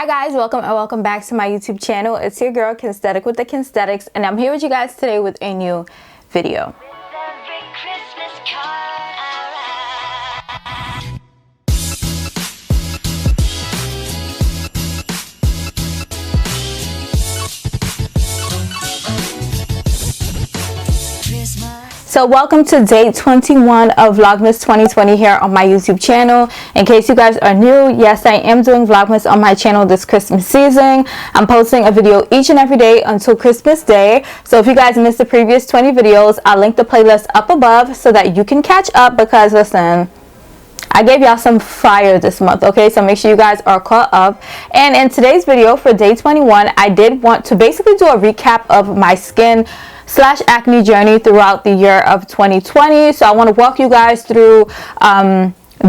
Hi guys, welcome back to my YouTube channel. It's your girl Kensthetic with the Kensthetics, and I'm here with you guys today with a new video. So welcome to day 21 of Vlogmas 2020 here on my YouTube channel. In case you guys are new, yes, I am doing Vlogmas on my channel this Christmas season. I'm posting a video each and every day until Christmas Day. So if you guys missed the previous 20 videos, I'll link the playlist up above so that you can catch up, because listen, I gave y'all some fire this month, okay? So make sure you guys are caught up. And in today's video for day 21, I did want to basically do a recap of my skin/acne journey throughout the year of 2020. So I want to walk you guys through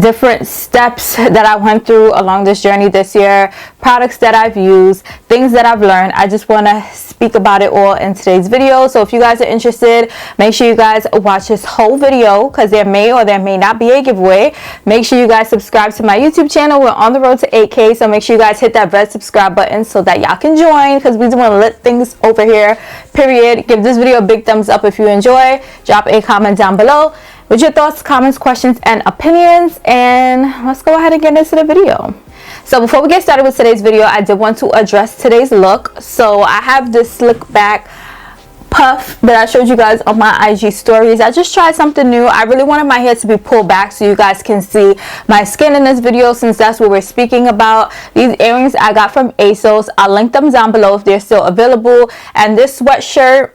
different steps that I went through along this journey this year, products that I've used, things that I've learned. I just want to speak about it all in today's video. So if you guys are interested, make sure you guys watch this whole video, because there may or there may not be a giveaway. Make sure you guys subscribe to my YouTube channel. We're on the road to 8K, so make sure you guys hit that red subscribe button so that y'all can join, because we doing lit things over here, period. Give this video a big thumbs up if you enjoy. Drop a comment down below with your thoughts, comments, questions, and opinions, and let's go ahead and get into the video. So before we get started with today's video, I did want to address today's look. So I have this slick back puff that I showed you guys on my IG stories. I just tried something new. I really wanted my hair to be pulled back so you guys can see my skin in this video, since that's what we're speaking about. These earrings I got from ASOS. I'll link them down below if they're still available. And this sweatshirt,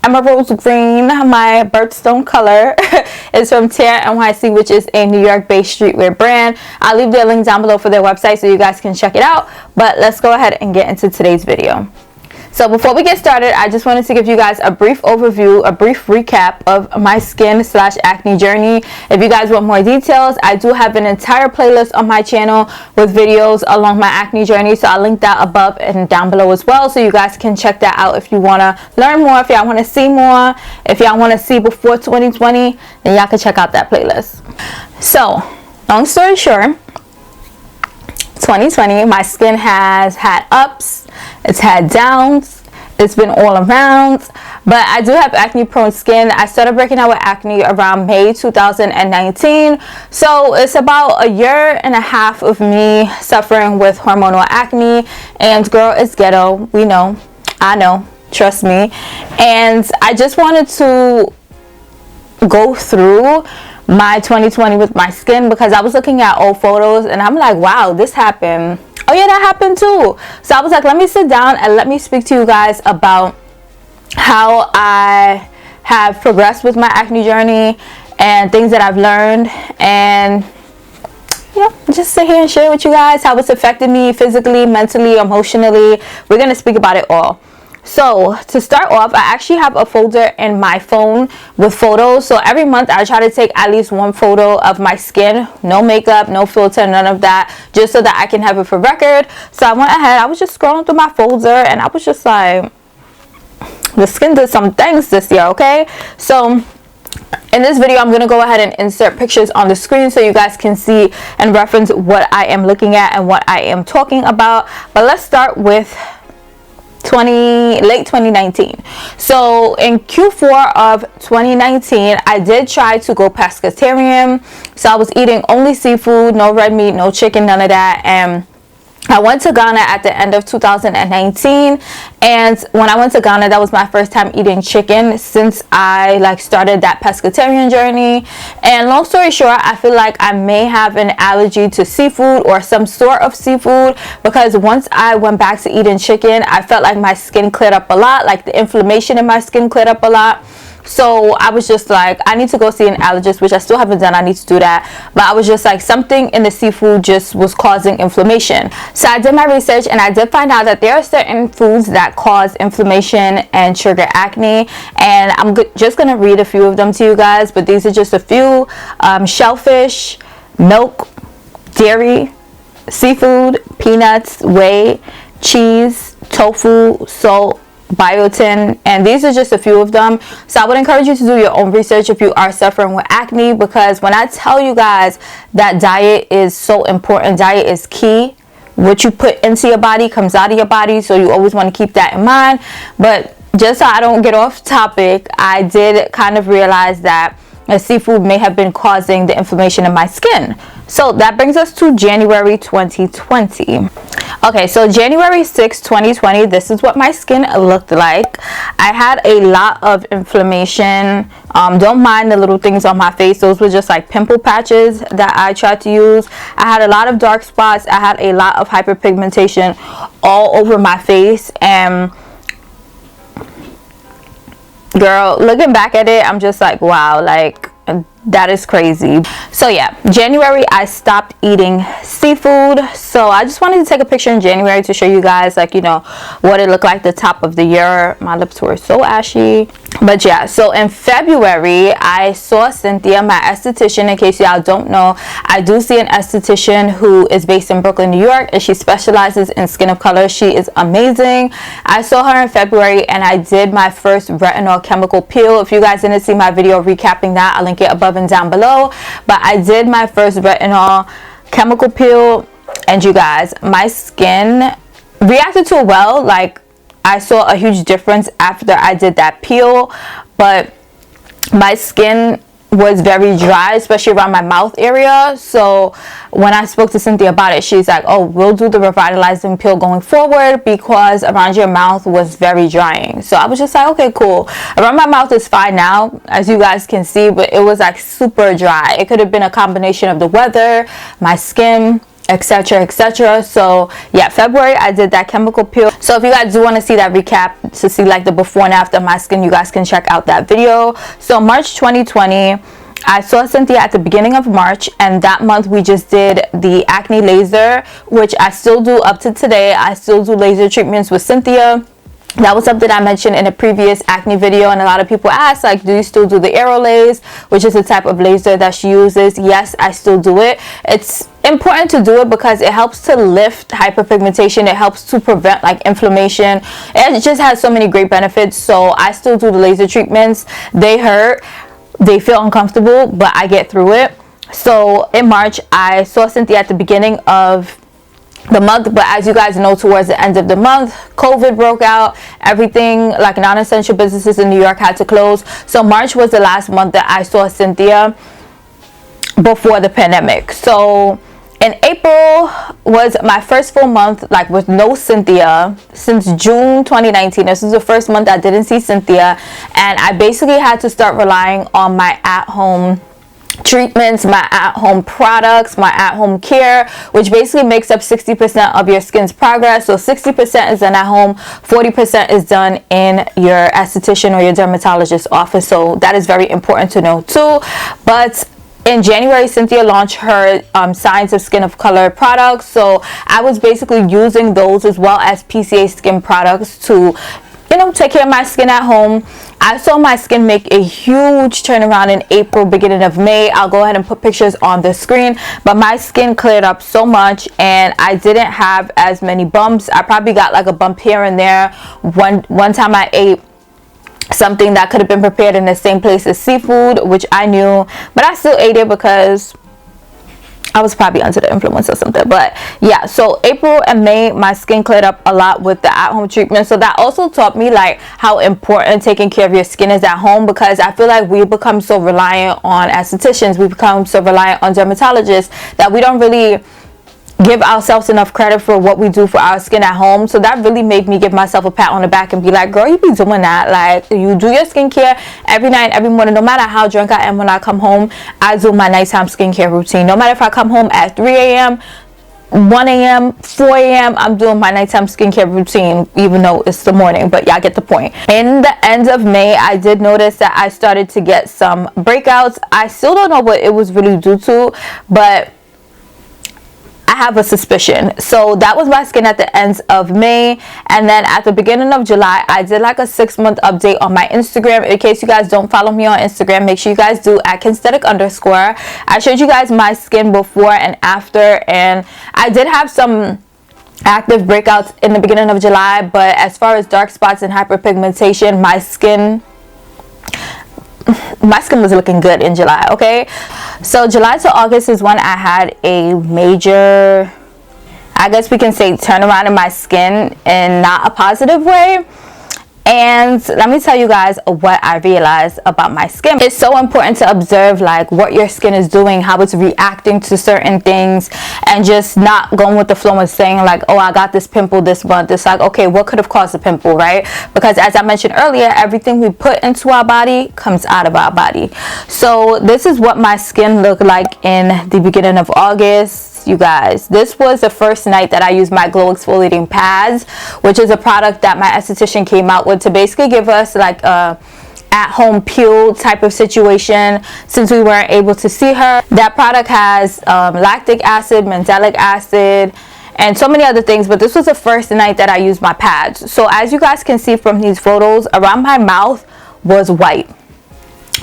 emerald green, my birthstone color, is from Tear NYC, which is a New York based streetwear brand. I'll leave their link down below for their website so you guys can check it out. But let's go ahead and get into today's video. So before we get started, I just wanted to give you guys a brief overview, a brief recap of my skin/acne journey. If you guys want more details, I do have an entire playlist on my channel with videos along my acne journey. So I'll link that above and down below as well, so you guys can check that out if you want to learn more, if y'all want to see more, if y'all want to see before 2020, then y'all can check out that playlist. So long story short, 2020, my skin has had ups, it's had downs, it's been all around, but I do have acne prone skin. I started breaking out with acne around May 2019, so it's about a year and a half of me suffering with hormonal acne. And girl, it's ghetto, we know, I know, trust me. And I just wanted to go through my 2020 with my skin, because I was looking at old photos and I'm like, wow, this happened. Oh yeah, that happened too. So I was like, let me sit down and let me speak to you guys about how I have progressed with my acne journey and things that I've learned, and yeah, just sit here and share with you guys how it's affected me physically, mentally, emotionally. We're gonna speak about it all. So to start off, I actually have a folder in my phone with photos. So every month I try to take at least one photo of my skin, no makeup, no filter, none of that, just so that I can have it for record. So I went ahead, I was just scrolling through my folder and I was just like, the skin did some things this year, okay? So in this video, I'm going to go ahead and insert pictures on the screen so you guys can see and reference what I am looking at and what I am talking about. But let's start with late 2019. So in Q4 of 2019, I did try to go pescatarian. So I was eating only seafood, no red meat, no chicken, none of that. And I went to Ghana at the end of 2019, and when I went to Ghana, that was my first time eating chicken since I started that pescatarian journey. And long story short, I feel like I may have an allergy to seafood or some sort of seafood, because once I went back to eating chicken, I felt like my skin cleared up a lot, like the inflammation in my skin cleared up a lot. So I was just like, I need to go see an allergist, which I still haven't done. I need to do that. But I was just like, something in the seafood just was causing inflammation. So I did my research and I did find out that there are certain foods that cause inflammation and trigger acne. And I'm just going to read a few of them to you guys. But these are just a few. Shellfish, milk, dairy, seafood, peanuts, whey, cheese, tofu, salt, biotin, and these are just a few of them. So I would encourage you to do your own research if you are suffering with acne, because when I tell you guys that diet is so important, diet is key what you put into your body comes out of your body, so you always want to keep that in mind. But just so I don't get off topic, I did kind of realize that seafood may have been causing the inflammation in my skin. So that brings us to January 2020. Okay, so January 6, 2020, this is what my skin looked like. I had a lot of inflammation. Don't mind the little things on my face. Those were just like pimple patches that I tried to use. I had a lot of dark spots. I had a lot of hyperpigmentation all over my face. And girl, looking back at it, I'm just like, wow, like that is crazy. So yeah, January I stopped eating seafood. So I just wanted to take a picture in January to show you guys, like, you know, what it looked like the top of the year. My lips were so ashy. But yeah, so in February I saw Cynthia, my esthetician. In case y'all don't know, I do see an esthetician who is based in Brooklyn, New York, and she specializes in skin of color. She is amazing. I saw her in February and I did my first retinol chemical peel. If you guys didn't see my video recapping that, I'll link it above and down below. But I did my first retinol chemical peel, and you guys, my skin reacted to it well. Like, I saw a huge difference after I did that peel, but my skin was very dry, especially around my mouth area. So when I spoke to Cynthia about it, she's like, oh, we'll do the revitalizing peel going forward because around your mouth was very drying. So I was just like, okay, cool. Around my mouth is fine now, as you guys can see, but it was like super dry. It could have been a combination of the weather, my skin, etc, etc. So yeah, February I did that chemical peel. So if you guys do want to see that recap to see like the before and after my skin, you guys can check out that video. So March 2020, I saw Cynthia at the beginning of March, and that month we just did the acne laser, which I still do up to today. I still do laser treatments with Cynthia. That was something I mentioned in a previous acne video, and a lot of people ask, like, do you still do the aerolase, which is the type of laser that she uses? Yes, I still do it. It's important to do it because it helps to lift hyperpigmentation. It helps to prevent like inflammation. It just has so many great benefits. So I still do the laser treatments. They hurt, they feel uncomfortable, but I get through it. So in March I saw Cynthia at the beginning of the month, but as you guys know, towards the end of the month, COVID broke out. Everything, like non-essential businesses in New York, had to close. So March was the last month that I saw Cynthia before the pandemic. So in April was my first full month like with no Cynthia since June 2019. This is the first month I didn't see Cynthia, and I basically had to start relying on my at-home treatments, my at-home products, my at-home care, which basically makes up 60% of your skin's progress. So 60% is done at home, 40% is done in your esthetician or your dermatologist's office. So that is very important to know too. But in January, Cynthia launched her Signs of Skin of Color products. So I was basically using those as well as PCA skin products to, you know, take care of my skin at home. I saw my skin make a huge turnaround in April, beginning of May. I'll go ahead and put pictures on the screen, but my skin cleared up so much and I didn't have as many bumps. I probably got like a bump here and there. One time I ate something that could have been prepared in the same place as seafood, which I knew, but I still ate it because I was probably under the influence or something. But yeah, so April and May my skin cleared up a lot with the at-home treatment. So that also taught me like how important taking care of your skin is at home, because I feel like we become so reliant on estheticians, we become so reliant on dermatologists that we don't really give ourselves enough credit for what we do for our skin at home. So that really made me give myself a pat on the back and be like, girl, you be doing that. Like, you do your skincare every night, every morning. No matter how drunk I am when I come home, I do my nighttime skincare routine. No matter if I come home at 3 a.m., 1 a.m., 4 a.m., I'm doing my nighttime skincare routine, even though it's the morning, but y'all get the point. In the end of May, I did notice that I started to get some breakouts. I still don't know what it was really due to, but I have a suspicion. So that was my skin at the end of May, and then at the beginning of July I did like a 6-month update on my Instagram. In case you guys don't follow me on Instagram, make sure you guys do at Kensthetic_. I showed you guys my skin before and after, and I did have some active breakouts in the beginning of July, but as far as dark spots and hyperpigmentation, my skin was looking good in July. Okay, so July to August is when I had a major I guess we can say, turnaround in my skin in not a positive way. And let me tell you guys what I realized about my skin. It's so important to observe like what your skin is doing, how it's reacting to certain things, and just not going with the flow and saying like, oh, I got this pimple this month. It's like, okay, what could have caused the pimple, right? Because as I mentioned earlier, everything we put into our body comes out of our body. So this is what my skin looked like in the beginning of August. You guys, this was the first night that I used my glow exfoliating pads, which is a product that my esthetician came out with to basically give us like a at-home peel type of situation since we weren't able to see her. That product has lactic acid, mandelic acid, and so many other things, but this was the first night that I used my pads. So as you guys can see from these photos, around my mouth was white.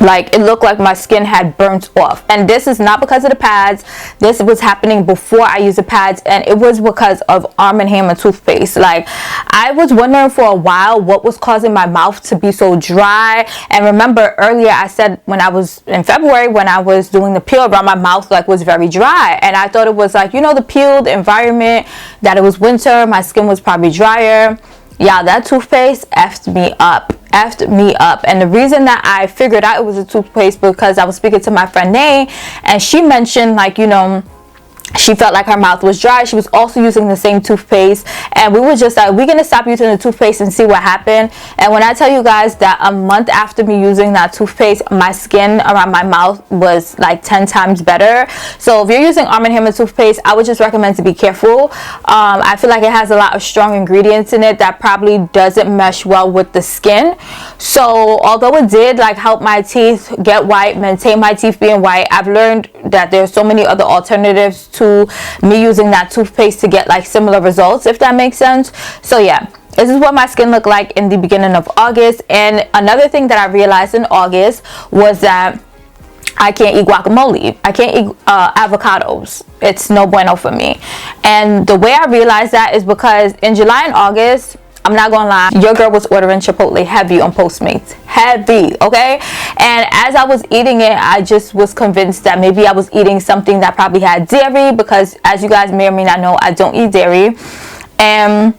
Like, it looked like my skin had burnt off, and this is not because of the pads. This was happening before I used the pads, and it was because of Arm & Hammer toothpaste. Like, I was wondering for a while what was causing my mouth to be so dry. And remember earlier I said when I was in February, when I was doing the peel around my mouth, like, was very dry, and I thought it was like, you know, the peel, the environment, that it was winter, my skin was probably drier. Yeah, that toothpaste effed me up. And the reason that I figured out it was a toothpaste because I was speaking to my friend Nay, and she mentioned, like, you know, she felt like her mouth was dry. She was also using the same toothpaste, and we were just like, we're gonna stop using the toothpaste and see what happened. And when I tell you guys that a month after me using that toothpaste, my skin around my mouth was like 10 times better. So if you're using Arm & Hammer toothpaste, I would just recommend to be careful. I feel like it has a lot of strong ingredients in it that probably doesn't mesh well with the skin. So although it did like help my teeth get white, maintain my teeth being white, I've learned that there's so many other alternatives to me using that toothpaste to get like similar results, if that makes sense. So yeah, this is what my skin looked like in the beginning of August. And another thing that I realized in August was that I can't eat guacamole. I can't eat avocados. It's no bueno for me. And the way I realized that is because in July and August, I'm not gonna lie, your girl was ordering Chipotle heavy on Postmates. Heavy, okay? And as I was eating it, I just was convinced that maybe I was eating something that probably had dairy, because as you guys may or may not know, I don't eat dairy. And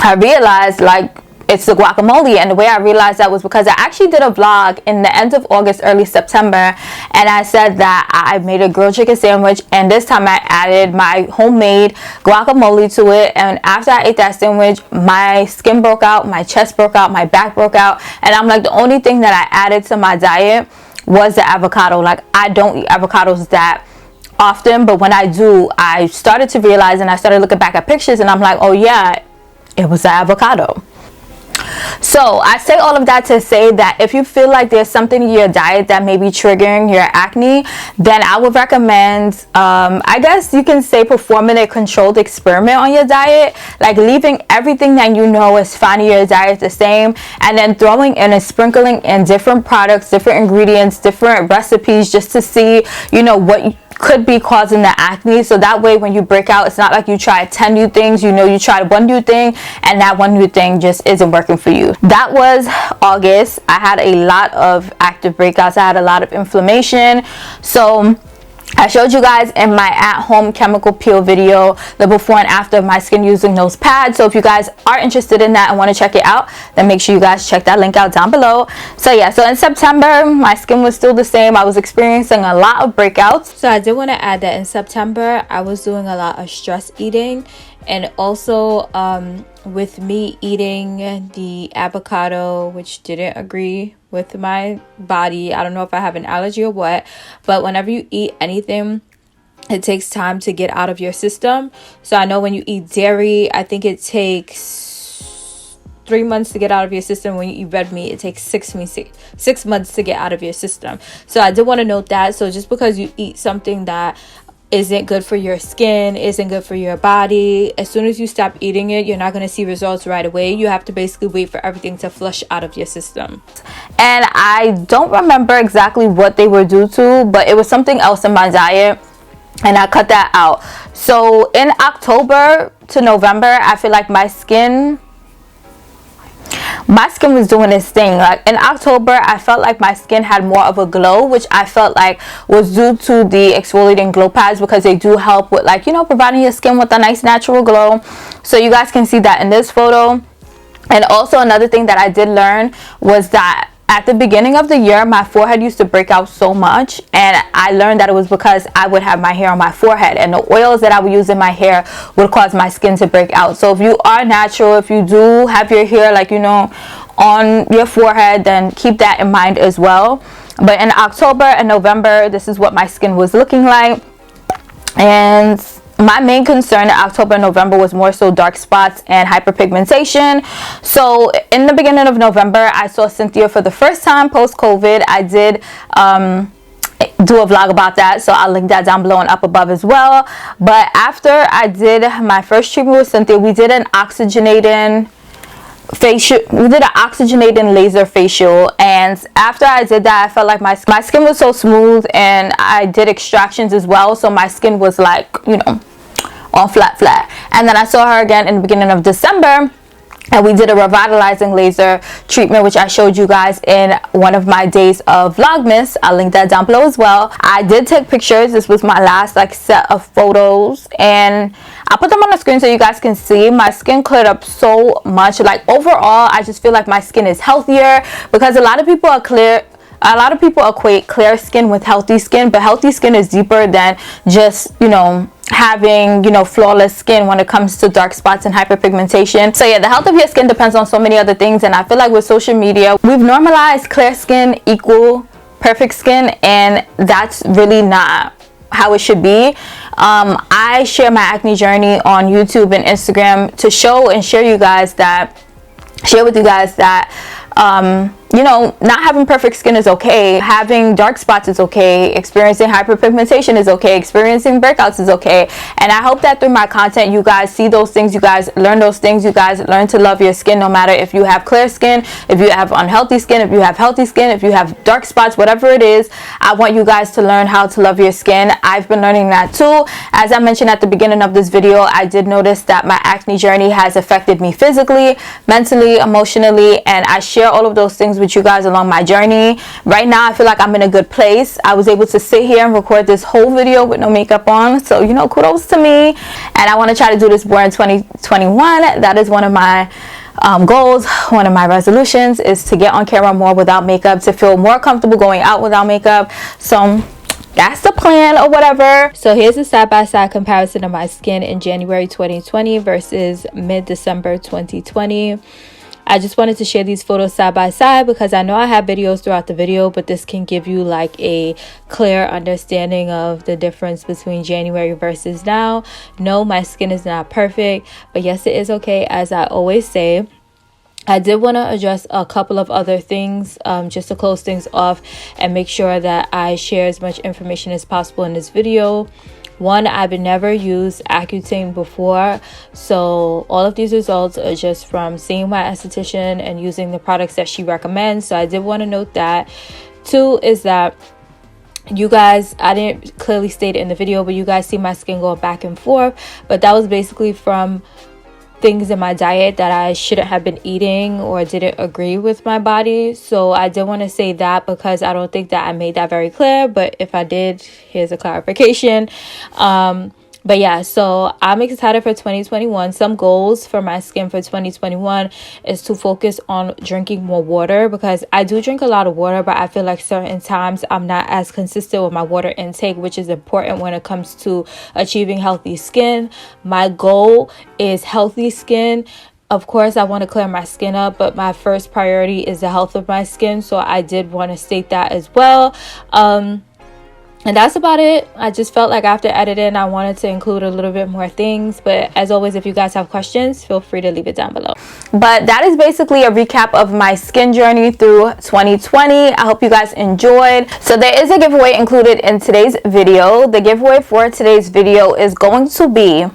I realized, like, it's the guacamole. And the way I realized that was because I actually did a vlog in the end of August, early September, and I said that I made a grilled chicken sandwich, and this time I added my homemade guacamole to it. And after I ate that sandwich, my skin broke out, my chest broke out, my back broke out, and I'm like, the only thing that I added to my diet was the avocado. Like, I don't eat avocados that often, but when I do, I started to realize, and I started looking back at pictures, and I'm like, oh yeah, it was the avocado. So I say all of that to say that if you feel like there's something in your diet that may be triggering your acne, then I would recommend, I guess you can say, performing a controlled experiment on your diet, like leaving everything that you know is fine in your diet the same, and then throwing in and sprinkling in different products, different ingredients, different recipes, just to see, you know, what could be causing the acne. So that way when you break out, it's not like you try 10 new things. You know, you tried one new thing and that one new thing just isn't working for you. That was August. I had a lot of active breakouts. I had a lot of inflammation. So I showed you guys in my at-home chemical peel video the before and after of my skin using those pads. So if you guys are interested in that and want to check it out, then make sure you guys check that link out down below. So yeah, so in September, my skin was still the same. I was experiencing a lot of breakouts. So I did want to add that in September, I was doing a lot of stress eating. And also with me eating the avocado, which didn't agree with my body. I don't know if I have an allergy or what, but whenever you eat anything, it takes time to get out of your system. So I know when you eat dairy, I think it takes 3 months to get out of your system. When you eat red meat, it takes 6 months to get out of your system. So I did want to note that. So just because you eat something that isn't good for your skin, isn't good for your body, as soon as you stop eating it, you're not going to see results right away. You have to basically wait for everything to flush out of your system. And I don't remember exactly what they were due to, but it was something else in my diet, and I cut that out. So in October to November, I feel like my skin my skin was doing its thing. Like in October, I felt like my skin had more of a glow, which I felt like was due to the exfoliating glow pads, because they do help with, like, you know, providing your skin with a nice natural glow. So you guys can see that in this photo. And also another thing that I did learn was that at the beginning of the year, my forehead used to break out so much, and I learned that it was because I would have my hair on my forehead, and the oils that I would use in my hair would cause my skin to break out. So if you are natural, if you do have your hair, like, you know, on your forehead, then keep that in mind as well. But in October and November, this is what my skin was looking like. And my main concern in October and November was more so dark spots and hyperpigmentation. So in the beginning of November, I saw Cynthia for the first time post-COVID. I did do a vlog about that, so I'll link that down below and up above as well. But after I did my first treatment with Cynthia, we did an oxygenating facial. We did an oxygenating laser facial, and after I did that, I felt like my skin was so smooth, and I did extractions as well, so my skin was like, you know, all flat. And then I saw her again in the beginning of December, and we did a revitalizing laser treatment, which I showed you guys in one of my days of Vlogmas. I'll link that down below as well. I did take pictures. This was my last like set of photos, and I'll put them on the screen so you guys can see. My skin cleared up so much. Like overall, I just feel like my skin is healthier, because a lot of people equate clear skin with healthy skin, but healthy skin is deeper than just, you know, having, you know, flawless skin when it comes to dark spots and hyperpigmentation. So yeah, the health of your skin depends on so many other things, and I feel like with social media, we've normalized clear skin equal perfect skin, and that's really not how it should be. I share my acne journey on YouTube and Instagram to show and share with you guys that you know, not having perfect skin is okay. Having dark spots is okay. Experiencing hyperpigmentation is okay. Experiencing breakouts is okay. And I hope that through my content, you guys see those things, you guys learn those things, you guys learn to love your skin, no matter if you have clear skin, if you have unhealthy skin, if you have healthy skin, if you have dark spots, whatever it is. I want you guys to learn how to love your skin. I've been learning that too. As I mentioned at the beginning of this video, I did notice that my acne journey has affected me physically, mentally, emotionally, and I share all of those things with you guys along my journey. Right now, I feel like I'm in a good place. I was able to sit here and record this whole video with no makeup on, so, you know, kudos to me. And I want to try to do this more in 2021. That is one of my goals. One of my resolutions is to get on camera more without makeup, to feel more comfortable going out without makeup. So that's the plan or whatever. So here's a side-by-side comparison of my skin in January 2020 versus mid-December 2020. I just wanted to share these photos side by side because I know I have videos throughout the video, but this can give you like a clear understanding of the difference between January versus now. No, my skin is not perfect, but yes, it is okay. As I always say, I did want to address a couple of other things just to close things off and make sure that I share as much information as possible in this video. One, I've never used Accutane before, so all of these results are just from seeing my esthetician and using the products that she recommends, so I did want to note that. Two is that you guys, I didn't clearly state it in the video, but you guys see my skin going back and forth, but that was basically from things in my diet that I shouldn't have been eating or didn't agree with my body. So I did want to say that because I don't think that I made that very clear, but if I did, here's a clarification. But yeah, so I'm excited for 2021. Some goals for my skin for 2021 is to focus on drinking more water, because I do drink a lot of water, but I feel like certain times I'm not as consistent with my water intake, which is important when it comes to achieving healthy skin. My goal is healthy skin. Of course, I want to clear my skin up, but my first priority is the health of my skin. So I did want to state that as well. And that's about it. I just felt like after editing, I wanted to include a little bit more things. But as always, if you guys have questions, feel free to leave it down below. But that is basically a recap of my skin journey through 2020. I hope you guys enjoyed. So there is a giveaway included in today's video. The giveaway for today's video is going to be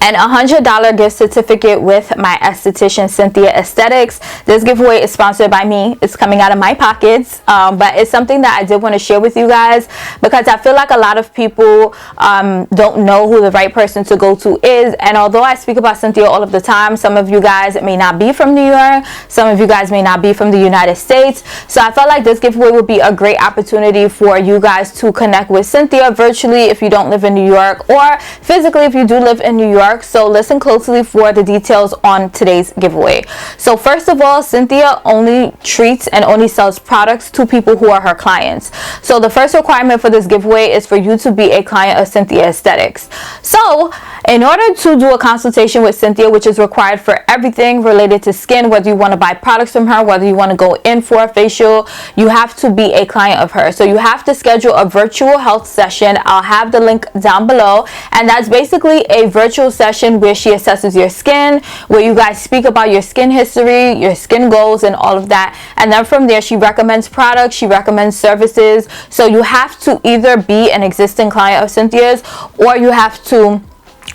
and $100 gift certificate with my esthetician Cynthia Aesthetics. This giveaway is sponsored by me. It's coming out of my pockets, but it's something that I did want to share with you guys because I feel like a lot of people don't know who the right person to go to is. And although I speak about Cynthia all of the time, some of you guys may not be from New York, some of you guys may not be from the United States, so I felt like this giveaway would be a great opportunity for you guys to connect with Cynthia virtually if you don't live in New York, or physically if you do live in New York. So listen closely for the details on today's giveaway. So first of all, Cynthia only treats and only sells products to people who are her clients. So the first requirement for this giveaway is for you to be a client of Cynthia Aesthetics. So in order to do a consultation with Cynthia, which is required for everything related to skin, whether you want to buy products from her, whether you want to go in for a facial, you have to be a client of her. So you have to schedule a virtual health session. I'll have the link down below, and that's basically a virtual session where she assesses your skin, where you guys speak about your skin history, your skin goals, and all of that. And then from there, she recommends products, she recommends services. So you have to either be an existing client of Cynthia's, or you have to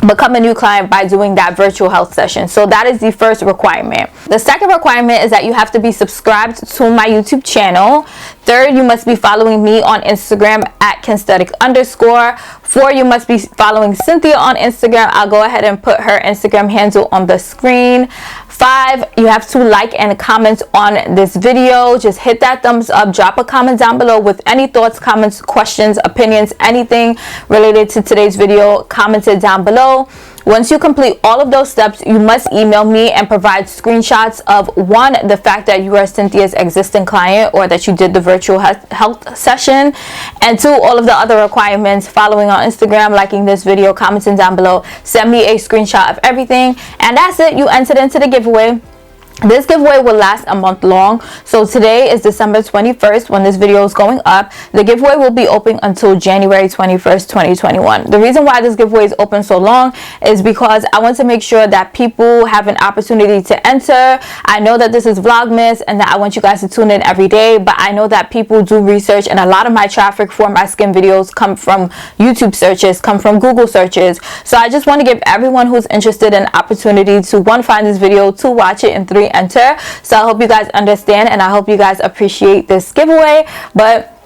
become a new client by doing that virtual health session. So that is the first requirement. The second requirement is that you have to be subscribed to my YouTube channel. Third, you must be following me on Instagram at Kensthetic _. 4, you must be following Cynthia on Instagram. I'll go ahead and put her Instagram handle on the screen. 5, you have to like and comment on this video. Just hit that thumbs up, drop a comment down below with any thoughts, comments, questions, opinions, anything related to today's video. Comment it down below. Once you complete all of those steps, you must email me and provide screenshots of 1, the fact that you are Cynthia's existing client or that you did the virtual health session, and 2, all of the other requirements: following on Instagram, liking this video, commenting down below. Send me a screenshot of everything, and that's it. You entered into the giveaway. This giveaway will last a month long. So today is December 21st when this video is going up. The giveaway will be open until January 21st, 2021. The reason why this giveaway is open so long is because I want to make sure that people have an opportunity to enter. I know that this is Vlogmas and that I want you guys to tune in every day, but I know that people do research, and a lot of my traffic for my skin videos come from YouTube searches, come from Google searches. So I just want to give everyone who's interested an opportunity to, 1, find this video, 2, watch it, and 3, enter. So I hope you guys understand, and I hope you guys appreciate this giveaway. But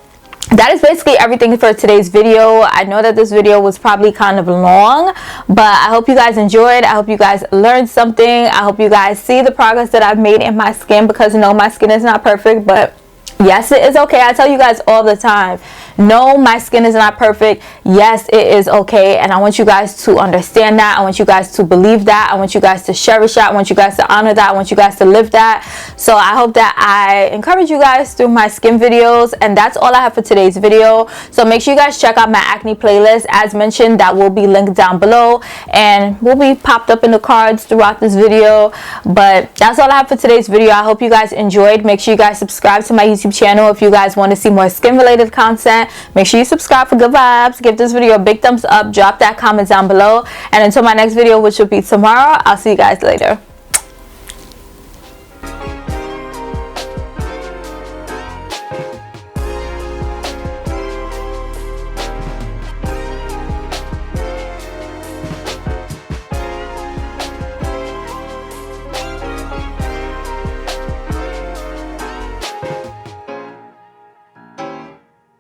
that is basically everything for today's video. I know that this video was probably kind of long, but I hope you guys enjoyed. I hope you guys learned something. I hope you guys see the progress that I've made in my skin, because no, my skin is not perfect, but yes, it is okay. I tell you guys all the time, no, my skin is not perfect. Yes, it is okay. And I want you guys to understand that. I want you guys to believe that. I want you guys to cherish that. I want you guys to honor that. I want you guys to live that. So I hope that I encourage you guys through my skin videos. And that's all I have for today's video. So make sure you guys check out my acne playlist. As mentioned, that will be linked down below and will be popped up in the cards throughout this video. But that's all I have for today's video. I hope you guys enjoyed. Make sure you guys subscribe to my YouTube channel if you guys want to see more skin related content. Make sure you subscribe for good vibes. Give this video a big thumbs up. Drop that comment down below. And until my next video, which will be tomorrow, I'll see you guys later.